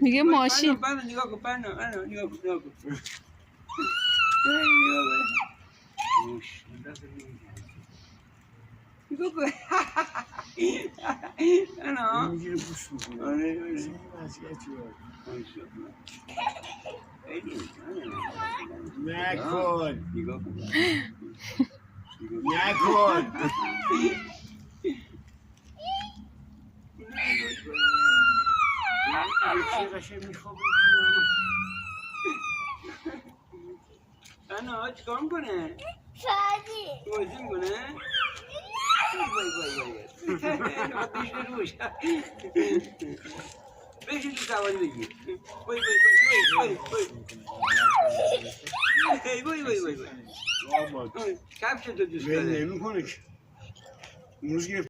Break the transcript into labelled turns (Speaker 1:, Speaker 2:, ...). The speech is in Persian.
Speaker 1: میگه ماشین
Speaker 2: نگاه کن نگاه کن انا
Speaker 3: میگیره پوش میکنه
Speaker 2: آره
Speaker 3: نکن
Speaker 2: نگاه کن
Speaker 3: نکن قشنگ میخوابه
Speaker 2: انا چیکار میکنه؟ بازی میکنه؟ بشین روش بشین تو سواری بگیر وای کفش تو دوست داره
Speaker 3: نمیکنه که اون روز